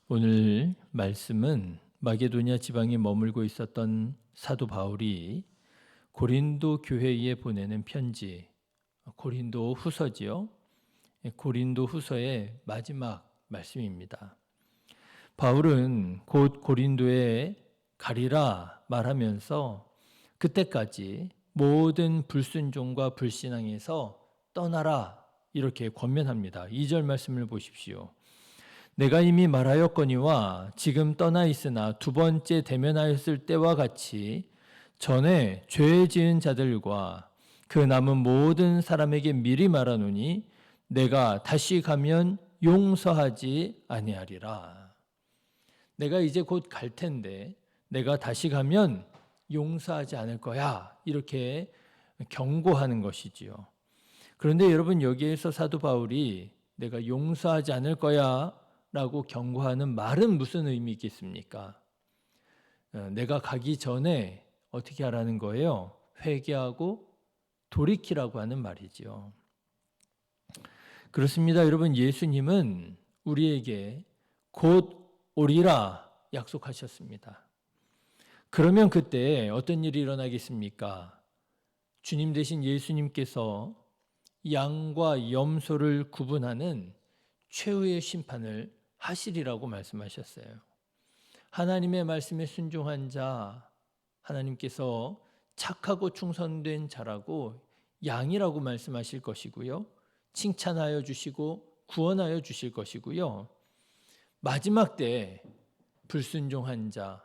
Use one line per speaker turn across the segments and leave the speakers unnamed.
오늘 말씀은 마게도냐 지방에 머물고 있었던 사도 바울이 고린도 교회에 보내는 편지, 고린도 후서지요. 고린도 후서의 마지막 말씀입니다. 바울은 곧 고린도에 가리라 말하면서 그때까지 모든 불순종과 불신앙에서 떠나라 이렇게 권면합니다. 2절 말씀을 보십시오. 내가 이미 말하였거니와 지금 떠나 있으나 두 번째 대면하였을 때와 같이 전에 죄 지은 자들과 그 남은 모든 사람에게 미리 말하노니 내가 다시 가면 용서하지 아니하리라. 내가 이제 곧 갈 텐데 내가 다시 가면 용서하지 않을 거야. 이렇게 경고하는 것이지요. 그런데 여러분, 여기에서 사도 바울이 내가 용서하지 않을 거야 라고 경고하는 말은 무슨 의미 있겠습니까? 내가 가기 전에 어떻게 하라는 거예요? 회개하고 돌이키라고 하는 말이죠. 그렇습니다. 여러분, 예수님은 우리에게 곧 오리라 약속하셨습니다. 그러면 그때 어떤 일이 일어나겠습니까? 주님 대신 예수님께서 양과 염소를 구분하는 최후의 심판을 하시리라고 말씀하셨어요. 하나님의 말씀에 순종한 자, 하나님께서 착하고 충성된 자라고 양이라고 말씀하실 것이고요. 칭찬하여 주시고 구원하여 주실 것이고요. 마지막 때 불순종한 자,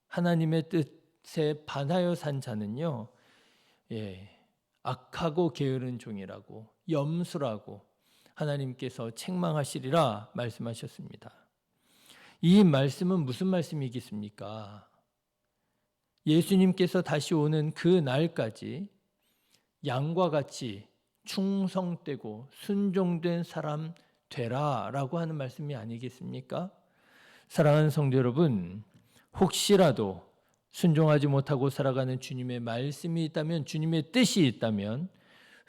하나님의 뜻에 반하여 산 자는요, 악하고 게으른 종이라고, 염소라고 하나님께서 책망하시리라 말씀하셨습니다. 이 말씀은 무슨 말씀이겠습니까? 예수님께서 다시 오는 그 날까지 양과 같이 충성되고 순종된 사람 되라라고 하는 말씀이 아니겠습니까? 사랑하는 성도 여러분, 혹시라도 순종하지 못하고 살아가는 주님의 말씀이 있다면, 주님의 뜻이 있다면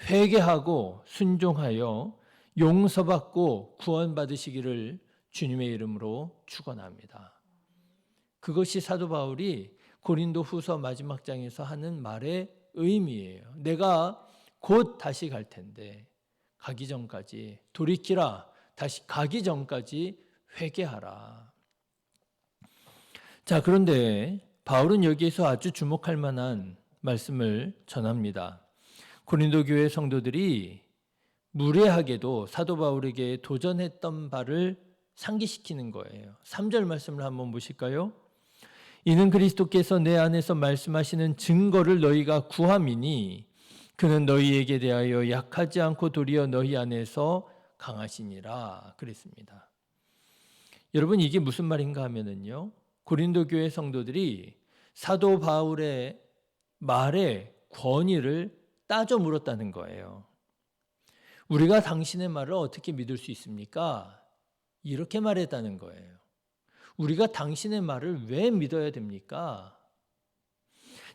회개하고 순종하여 용서받고 구원받으시기를 주님의 이름으로 축원합니다. 그것이 사도 바울이 고린도 후서 마지막 장에서 하는 말의 의미예요. 내가 곧 다시 갈 텐데 가기 전까지 돌이키라. 다시 가기 전까지 회개하라. 자, 그런데 바울은 여기에서 아주 주목할 만한 말씀을 전합니다. 고린도 교회 성도들이 무례하게도 사도 바울에게 도전했던 바를 상기시키는 거예요. 3절 말씀을 한번 보실까요? 이는 그리스도께서 내 안에서 말씀하시는 증거를 너희가 구함이니 그는 너희에게 대하여 약하지 않고 도리어 너희 안에서 강하시니라 그랬습니다. 여러분, 이게 무슨 말인가 하면은요, 고린도 교회 성도들이 사도 바울의 말의 권위를 따져 물었다는 거예요. 우리가 당신의 말을 어떻게 믿을 수 있습니까? 이렇게 말했다는 거예요. 우리가 당신의 말을 왜 믿어야 됩니까?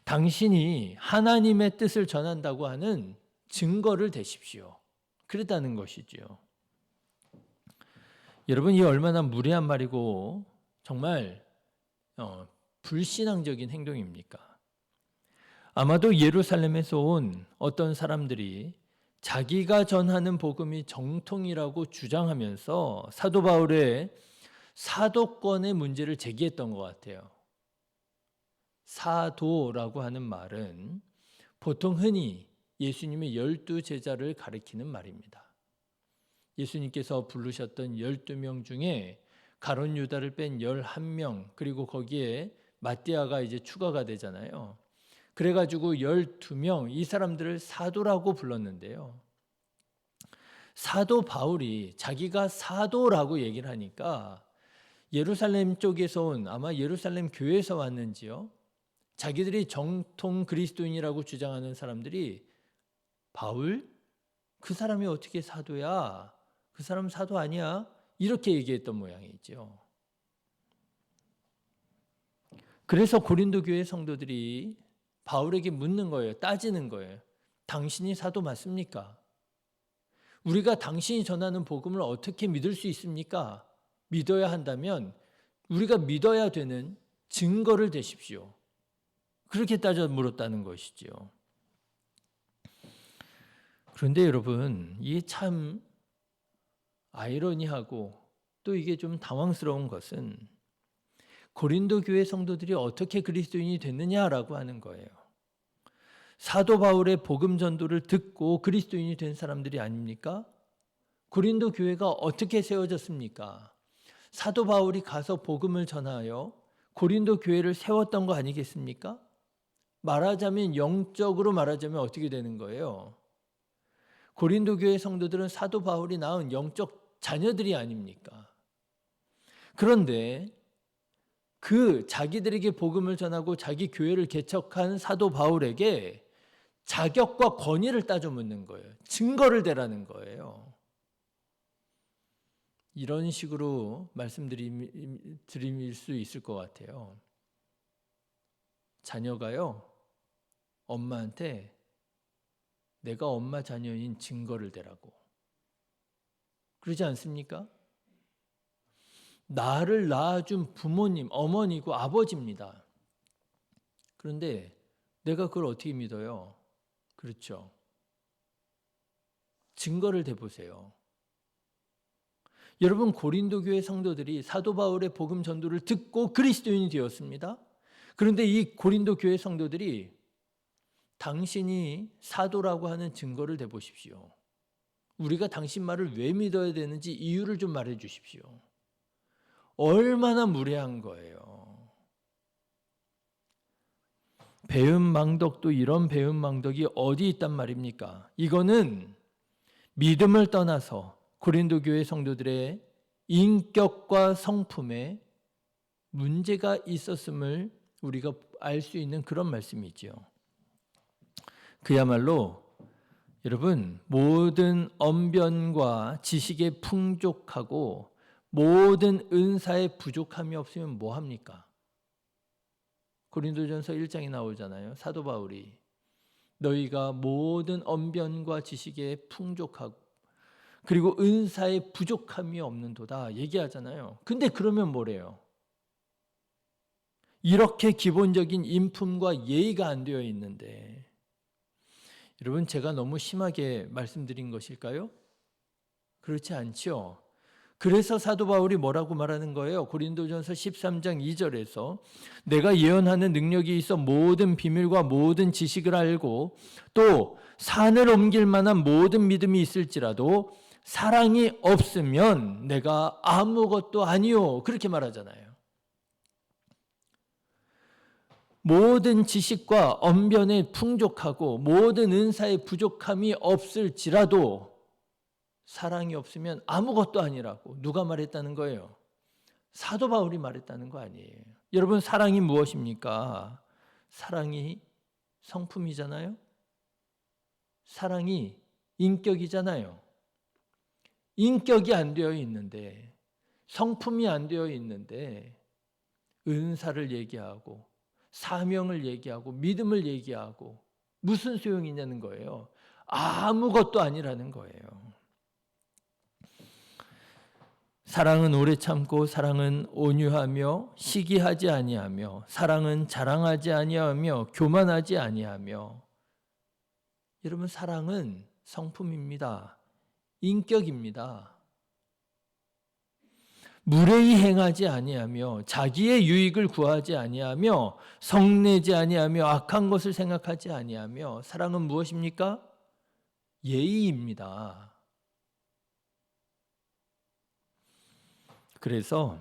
당신이 하나님의 뜻을 전한다고 하는 증거를 대십시오. 그랬다는 것이죠. 여러분, 이 얼마나 무례한 말이고 정말 불신앙적인 행동입니까? 아마도 예루살렘에서 온 어떤 사람들이 자기가 전하는 복음이 정통이라고 주장하면서 사도 바울의 사도권의 문제를 제기했던 것 같아요. 사도라고 하는 말은 보통 흔히 예수님의 12제자를 가리키는 말입니다. 예수님께서 부르셨던 12명 중에 가룟 유다를 뺀 11명, 그리고 거기에 마띠아가 이제 추가가 되잖아요. 그래가지고 12명, 이 사람들을 사도라고 불렀는데요. 사도 바울이 자기가 사도라고 얘기를 하니까 예루살렘 쪽에서 온, 아마 예루살렘 교회에서 왔는지요, 자기들이 정통 그리스도인이라고 주장하는 사람들이 바울? 그 사람이 어떻게 사도야? 그 사람 사도 아니야? 이렇게 얘기했던 모양이죠. 그래서 고린도 교회 성도들이 바울에게 묻는 거예요. 따지는 거예요. 당신이 사도 맞습니까? 우리가 당신이 전하는 복음을 어떻게 믿을 수 있습니까? 믿어야 한다면 우리가 믿어야 되는 증거를 대십시오. 그렇게 따져 물었다는 것이지요. 그런데 여러분, 이게 참 아이러니하고 또 이게 좀 당황스러운 것은 고린도 교회 성도들이 어떻게 그리스도인이 됐느냐라고 하는 거예요. 사도 바울의 복음 전도를 듣고 그리스도인이 된 사람들이 아닙니까? 고린도 교회가 어떻게 세워졌습니까? 사도 바울이 가서 복음을 전하여 고린도 교회를 세웠던 거 아니겠습니까? 말하자면 영적으로 말하자면 어떻게 되는 거예요? 고린도 교회 성도들은 사도 바울이 낳은 영적 자녀들이 아닙니까? 그런데 그 자기들에게 복음을 전하고 자기 교회를 개척한 사도 바울에게 자격과 권위를 따져 묻는 거예요. 증거를 대라는 거예요. 이런 식으로 말씀드릴 수 있을 것 같아요. 자녀가요, 엄마한테 내가 엄마 자녀인 증거를 대라고. 그러지 않습니까? 나를 낳아준 부모님, 어머니고 아버지입니다. 그런데 내가 그걸 어떻게 믿어요? 그렇죠. 증거를 대보세요. 여러분, 고린도 교회 성도들이 사도 바울의 복음 전도를 듣고 그리스도인이 되었습니다. 그런데 이 고린도 교회 성도들이 당신이 사도라고 하는 증거를 대보십시오. 우리가 당신 말을 왜 믿어야 되는지 이유를 좀 말해 주십시오. 얼마나 무례한 거예요. 배은망덕도 이런 배은망덕이 어디 있단 말입니까? 이거는 믿음을 떠나서 고린도 교회 성도들의 인격과 성품에 문제가 있었음을 우리가 알 수 있는 그런 말씀이지요. 그야말로 여러분, 모든 언변과 지식에 풍족하고 모든 은사에 부족함이 없으면 뭐 합니까? 고린도전서 1장에 나오잖아요. 사도 바울이 너희가 모든 언변과 지식에 풍족하고 그리고 은사에 부족함이 없는도다 얘기하잖아요. 근데 그러면 뭐래요? 이렇게 기본적인 인품과 예의가 안 되어 있는데 여러분, 제가 너무 심하게 말씀드린 것일까요? 그렇지 않죠. 그래서 사도 바울이 뭐라고 말하는 거예요? 고린도전서 13장 2절에서 내가 예언하는 능력이 있어 모든 비밀과 모든 지식을 알고 또 산을 옮길 만한 모든 믿음이 있을지라도 사랑이 없으면 내가 아무것도 아니요. 그렇게 말하잖아요. 모든 지식과 언변에 풍족하고 모든 은사에 부족함이 없을지라도 사랑이 없으면 아무것도 아니라고 누가 말했다는 거예요? 사도 바울이 말했다는 거 아니에요. 여러분, 사랑이 무엇입니까? 사랑이 성품이잖아요. 사랑이 인격이잖아요. 인격이 안 되어 있는데, 성품이 안 되어 있는데 은사를 얘기하고 사명을 얘기하고 믿음을 얘기하고 무슨 소용이냐는 거예요. 아무것도 아니라는 거예요. 사랑은 오래 참고 사랑은 온유하며 시기하지 아니하며 사랑은 자랑하지 아니하며 교만하지 아니하며. 여러분, 사랑은 성품입니다. 인격입니다. 무례히 행하지 아니하며 자기의 유익을 구하지 아니하며 성내지 아니하며 악한 것을 생각하지 아니하며. 사랑은 무엇입니까? 예의입니다. 그래서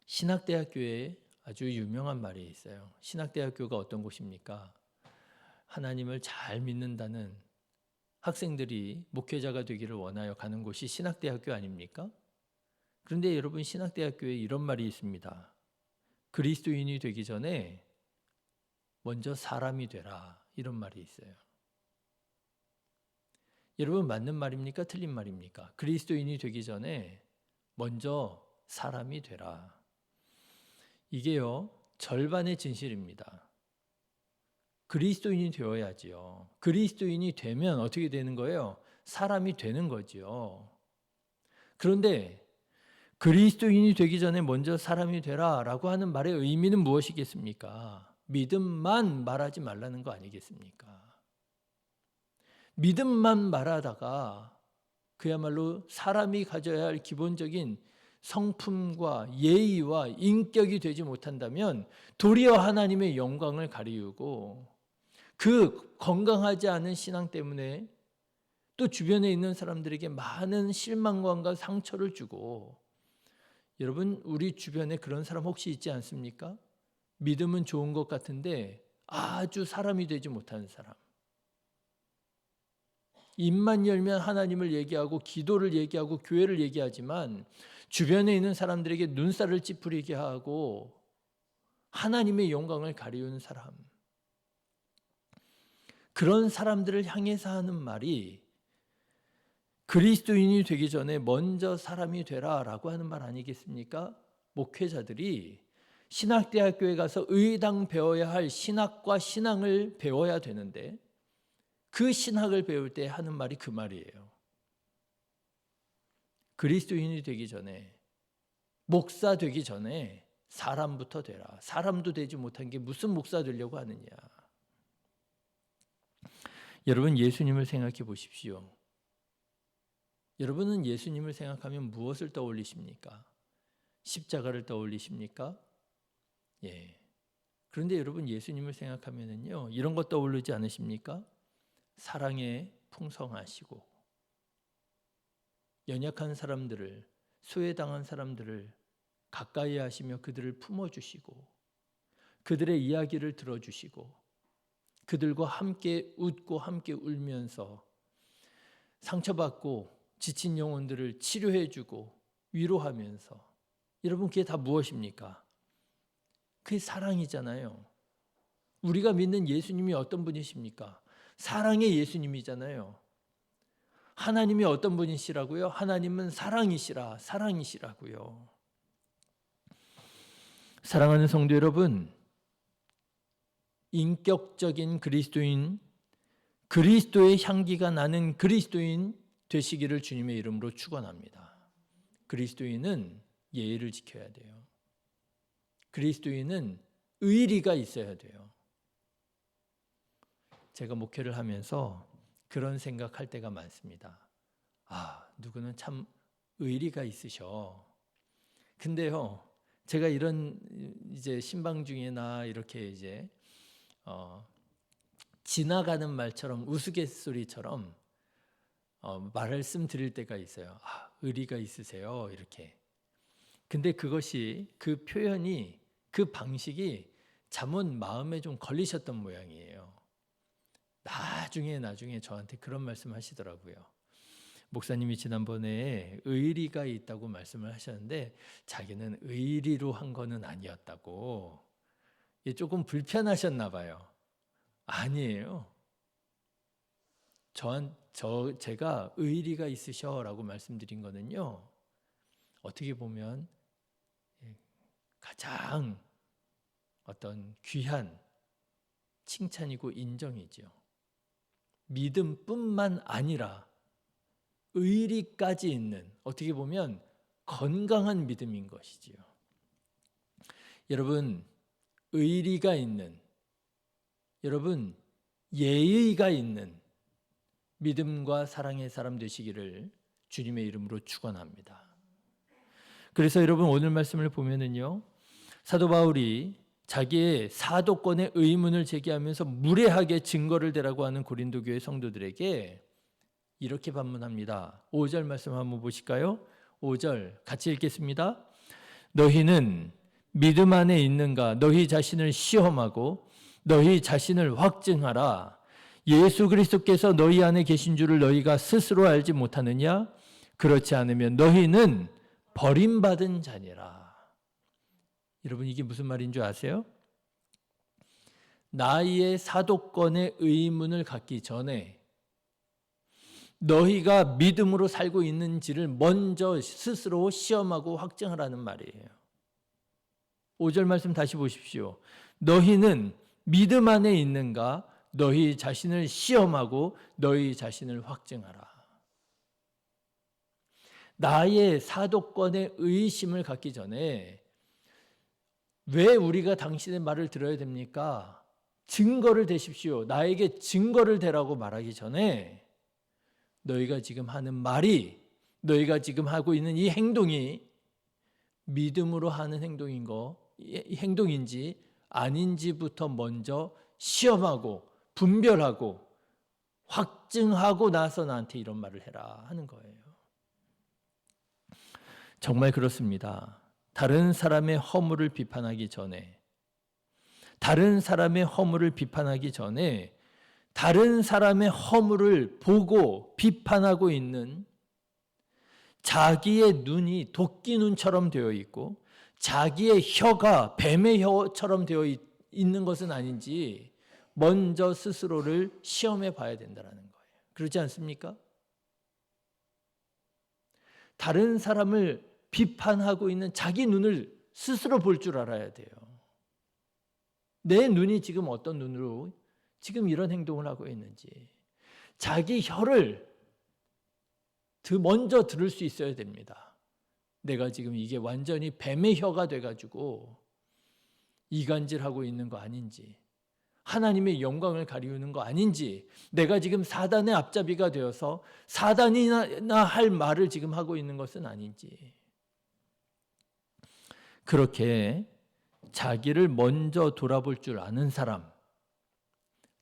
신학대학교에 아주 유명한 말이 있어요. 신학대학교가 어떤 곳입니까? 하나님을 잘 믿는다는 학생들이 목회자가 되기를 원하여 가는 곳이 신학대학교 아닙니까? 그런데 여러분, 신학대학교에 이런 말이 있습니다. 그리스도인이 되기 전에 먼저 사람이 되라. 이런 말이 있어요. 여러분, 맞는 말입니까? 틀린 말입니까? 그리스도인이 되기 전에 먼저 사람이 되라. 이게요, 절반의 진실입니다. 그리스도인이 되어야지요. 그리스도인이 되면 어떻게 되는 거예요? 사람이 되는 거지요. 그런데 그리스도인이 되기 전에 먼저 사람이 되라라고 하는 말의 의미는 무엇이겠습니까? 믿음만 말하지 말라는 거 아니겠습니까? 믿음만 말하다가 그야말로 사람이 가져야 할 기본적인 성품과 예의와 인격이 되지 못한다면 도리어 하나님의 영광을 가리우고 그 건강하지 않은 신앙 때문에 또 주변에 있는 사람들에게 많은 실망감과 상처를 주고, 여러분 우리 주변에 그런 사람 혹시 있지 않습니까? 믿음은 좋은 것 같은데 아주 사람이 되지 못하는 사람. 입만 열면 하나님을 얘기하고 기도를 얘기하고 교회를 얘기하지만 주변에 있는 사람들에게 눈살을 찌푸리게 하고 하나님의 영광을 가리우는 사람. 그런 사람들을 향해서 하는 말이 그리스도인이 되기 전에 먼저 사람이 되라라고 하는 말 아니겠습니까? 목회자들이 신학대학교에 가서 의당 배워야 할 신학과 신앙을 배워야 되는데 그 신학을 배울 때 하는 말이 그 말이에요. 그리스도인이 되기 전에, 목사 되기 전에 사람부터 되라. 사람도 되지 못한 게 무슨 목사 되려고 하느냐. 여러분 예수님을 생각해 보십시오. 여러분은 예수님을 생각하면 무엇을 떠올리십니까? 십자가를 떠올리십니까? 예. 그런데 여러분 예수님을 생각하면은요, 이런 것 떠오르지 않으십니까? 사랑에 풍성하시고 연약한 사람들을, 소외당한 사람들을 가까이 하시며 그들을 품어주시고 그들의 이야기를 들어주시고 그들과 함께 웃고 함께 울면서 상처받고 지친 영혼들을 치료해주고 위로하면서, 여러분 그게 다 무엇입니까? 그게 사랑이잖아요. 우리가 믿는 예수님이 어떤 분이십니까? 사랑의 예수님이잖아요. 하나님이 어떤 분이시라고요? 하나님은 사랑이시라, 사랑이시라고요. 사랑하는 성도 여러분, 인격적인 그리스도인, 그리스도의 향기가 나는 그리스도인 되시기를 주님의 이름으로 축원합니다. 그리스도인은 예의를 지켜야 돼요. 그리스도인은 의리가 있어야 돼요. 제가 목회를 하면서 그런 생각할 때가 많습니다. 아, 누구는 참 의리가 있으셔. 근데요, 제가 이런 이제 신방 중에나 이렇게 이제 지나가는 말처럼 우스갯소리처럼 말씀 드릴 때가 있어요. 아, 의리가 있으세요. 이렇게. 근데 그것이, 그 표현이, 그 방식이 잘못 마음에 좀 걸리셨던 모양이에요. 나중에 저한테 그런 말씀 하시더라고요. 목사님이 지난번에 의리가 있다고 말씀을 하셨는데 자기는 의리로 한 거는 아니었다고. 조금 불편하셨나 봐요. 아니에요. 제가 의리가 있으셔라고 말씀드린 거는요, 어떻게 보면 가장 어떤 귀한 칭찬이고 인정이죠. 믿음뿐만 아니라 의리까지 있는, 어떻게 보면 건강한 믿음인 것이지요. 여러분, 의리가 있는, 여러분 예의가 있는 믿음과 사랑의 사람 되시기를 주님의 이름으로 축원합니다. 그래서 여러분 오늘 말씀을 보면은요, 사도 바울이 자기의 사도권의 의문을 제기하면서 무례하게 증거를 대라고 하는 고린도 교회 성도들에게 이렇게 반문합니다. 5절 말씀 한번 보실까요? 5절 같이 읽겠습니다. 너희는 믿음 안에 있는가? 너희 자신을 시험하고 너희 자신을 확증하라. 예수 그리스도께서 너희 안에 계신 줄을 너희가 스스로 알지 못하느냐? 그렇지 않으면 너희는 버림받은 자니라. 여러분 이게 무슨 말인 줄 아세요? 나의 사도권의 의문을 갖기 전에 너희가 믿음으로 살고 있는지를 먼저 스스로 시험하고 확증하라는 말이에요. 5절 말씀 다시 보십시오. 너희는 믿음 안에 있는가? 너희 자신을 시험하고 너희 자신을 확증하라. 나의 사도권에 의심을 갖기 전에 왜 우리가 당신의 말을 들어야 됩니까? 증거를 대십시오. 나에게 증거를 대라고 말하기 전에 너희가 지금 하는 말이, 너희가 지금 하고 있는 이 행동이 믿음으로 하는 행동인지 아닌지부터 먼저 시험하고 분별하고 확증하고 나서 나한테 이런 말을 해라 하는 거예요. 정말 그렇습니다. 다른 사람의 허물을 비판하기 전에, 다른 사람의 허물을 보고 비판하고 있는 자기의 눈이 도끼 눈처럼 되어 있고 자기의 혀가 뱀의 혀처럼 되어 있는 것은 아닌지 먼저 스스로를 시험해 봐야 된다는 거예요. 그렇지 않습니까? 다른 사람을 비판하고 있는 자기 눈을 스스로 볼 줄 알아야 돼요. 내 눈이 지금 어떤 눈으로 지금 이런 행동을 하고 있는지 자기 혀를 먼저 들을 수 있어야 됩니다. 내가 지금 이게 완전히 뱀의 혀가 돼가지고 이간질하고 있는 거 아닌지, 하나님의 영광을 가리우는 거 아닌지, 내가 지금 사단의 앞잡이가 되어서 사단이나 할 말을 지금 하고 있는 것은 아닌지, 그렇게 자기를 먼저 돌아볼 줄 아는 사람,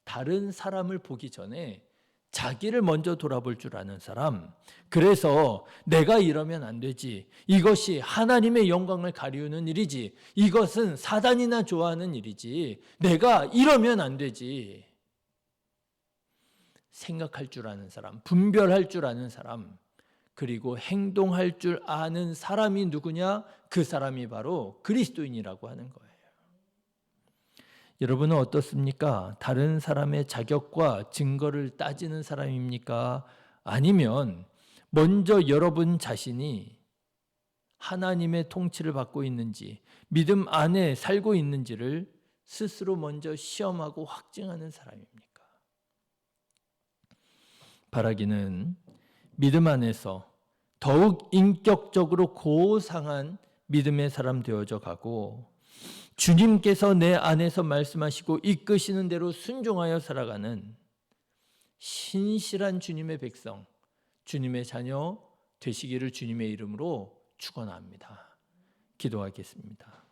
다른 사람을 보기 전에 자기를 먼저 돌아볼 줄 아는 사람, 그래서 내가 이러면 안 되지, 이것이 하나님의 영광을 가리우는 일이지, 이것은 사단이나 좋아하는 일이지, 내가 이러면 안 되지, 생각할 줄 아는 사람, 분별할 줄 아는 사람, 그리고 행동할 줄 아는 사람이 누구냐? 그 사람이 바로 그리스도인이라고 하는 거예요. 여러분은 어떻습니까? 다른 사람의 자격과 증거를 따지는 사람입니까? 아니면 먼저 여러분 자신이 하나님의 통치를 받고 있는지, 믿음 안에 살고 있는지를 스스로 먼저 시험하고 확증하는 사람입니까? 바라기는 믿음 안에서 더욱 인격적으로 고상한 믿음의 사람 되어져 가고 주님께서 내 안에서 말씀하시고 이끄시는 대로 순종하여 살아가는 신실한 주님의 백성, 주님의 자녀 되시기를 주님의 이름으로 축원합니다. 기도하겠습니다.